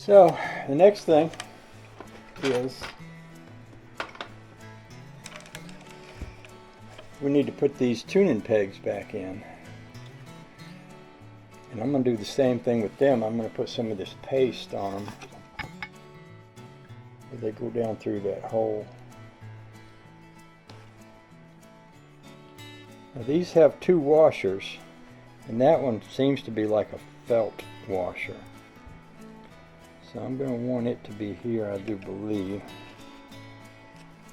So the next thing is we need to put these tuning pegs back in. And I'm going to do the same thing with them. I'm going to put some of this paste on them. They go down through that hole. Now these have two washers, and that one seems to be like a felt washer. So I'm going to want it to be here, I do believe.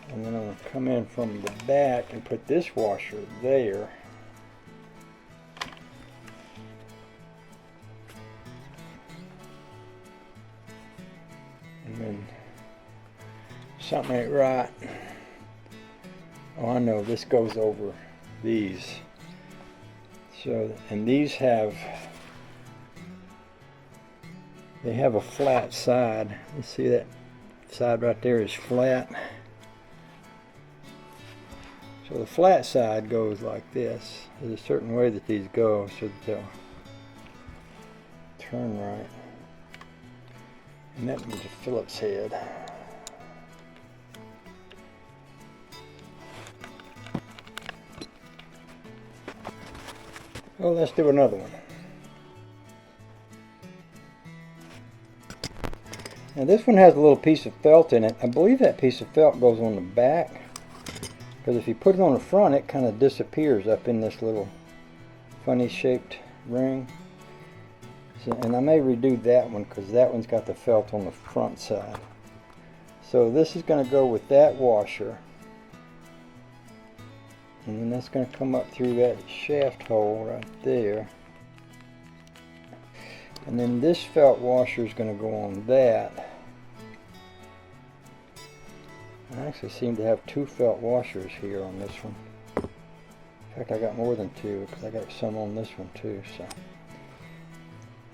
And then I'm going to come in from the back and put this washer there. And then something ain't right. Oh, I know, this goes over these. So, and these have, they have a flat side. You see that side right there is flat. So the flat side goes like this. There's a certain way that these go so that they'll turn right. And that one's a Phillips head. Oh, let's do another one. Now this one has a little piece of felt in it. I believe that piece of felt goes on the back, because if you put it on the front, it kind of disappears up in this little funny shaped ring. So, and I may redo that one because that one's got the felt on the front side. So this is going to go with that washer. And then that's going to come up through that shaft hole right there. And then this felt washer is going to go on that. I actually seem to have two felt washers here on this one. In fact, I got more than two because I got some on this one too. So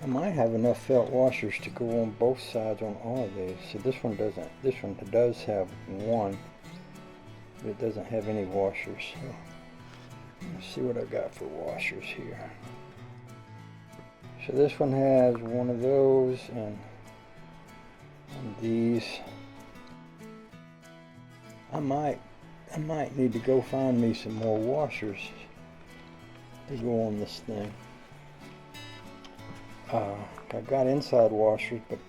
I might have enough felt washers to go on both sides on all of these. So this one doesn't. This one does have one, but it doesn't have any washers. So let's see what I got for washers here. So this one has one of those and these. I might need to go find me some more washers to go on this thing. I've got inside washers, but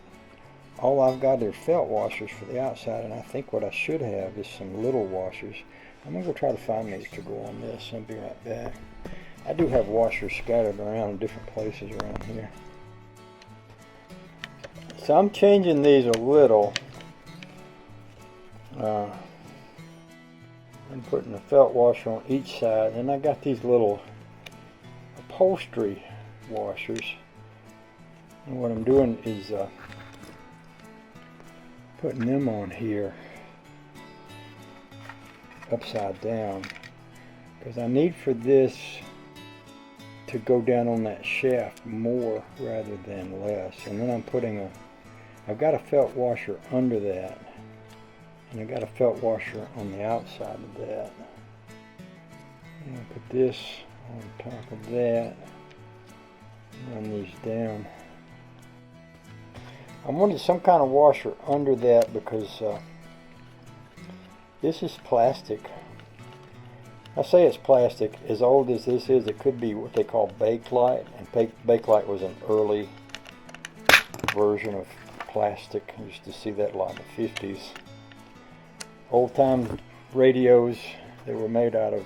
all I've got are felt washers for the outside, and I think what I should have is some little washers. I'm going to go try to find these to go on this. I'll be right back. I do have washers scattered around in different places around here. So I'm changing these a little. I'm putting a felt washer on each side, and I got these little upholstery washers. And what I'm doing is putting them on here upside down, because I need for this to go down on that shaft more rather than less. And then I'm putting I've got a felt washer under that, and I got a felt washer on the outside of that. And I'll put this on top of that, run these down. I wanted some kind of washer under that because this is plastic. I say it's plastic. As old as this is, it could be what they call Bakelite, and Bakelite was an early version of plastic. I used to see that a lot in the 50s. Old-time radios that were made out of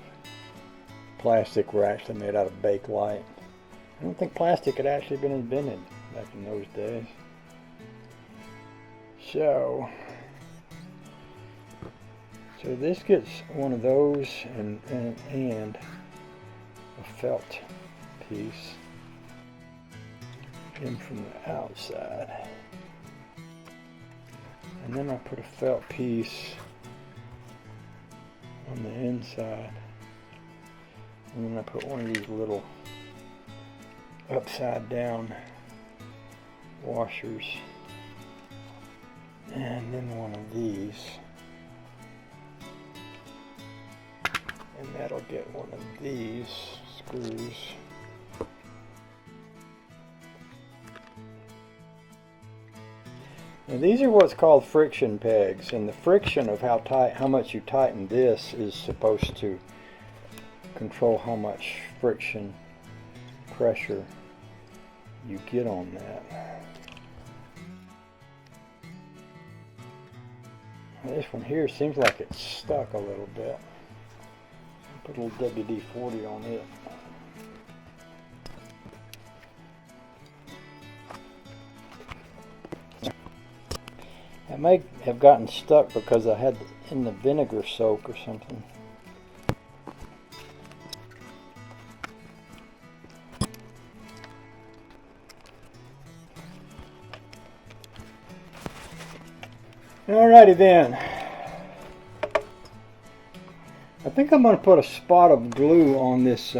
plastic were actually made out of Bakelite. I don't think plastic had actually been invented back in those days. So this gets one of those and a felt piece in from the outside. And then I put a felt piece on the inside. And then I put one of these little upside down washers. And then one of these. And that'll get one of these screws. Now these are what's called friction pegs, and the friction of how much you tighten this is supposed to control how much friction pressure you get on that. Now this one here seems like it's stuck a little bit. Put a little WD-40 on it. It may have gotten stuck because I had in the vinegar soak or something. Alrighty then. I think I'm going to put a spot of glue on this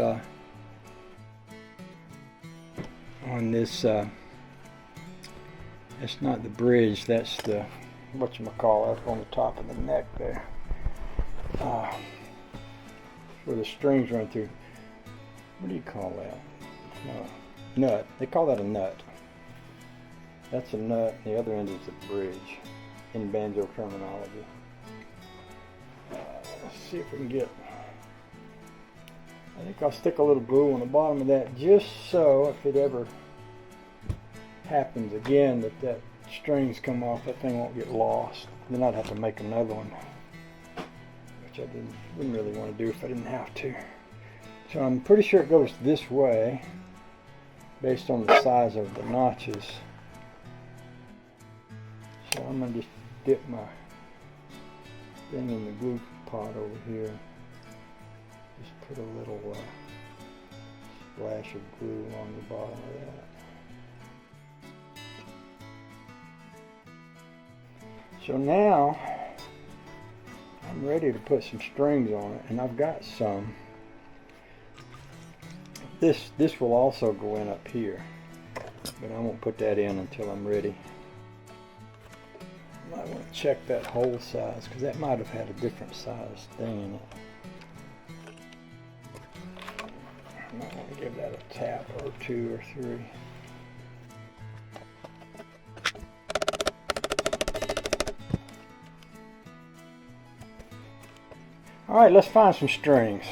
that's not the bridge, that's the whatchamacallit up on the top of the neck there, where the strings run through. What do you call that? Nut. They call that a nut. That's a nut, and the other end is the bridge in banjo terminology. Let's see if we can get, I think I'll stick a little glue on the bottom of that just so if it ever happens again that strings come off, that thing won't get lost. Then I'd have to make another one, which I wouldn't really want to do if I didn't have to. So I'm pretty sure it goes this way based on the size of the notches. So I'm going to just dip my thing in the glue pot over here. Just put a little splash of glue on the bottom of that. So now I'm ready to put some strings on it, and I've got some. This will also go in up here, but I won't put that in until I'm ready. I might want to check that hole size, because that might have had a different size thing in it. I might want to give that a tap or two or three. Alright, let's find some strings.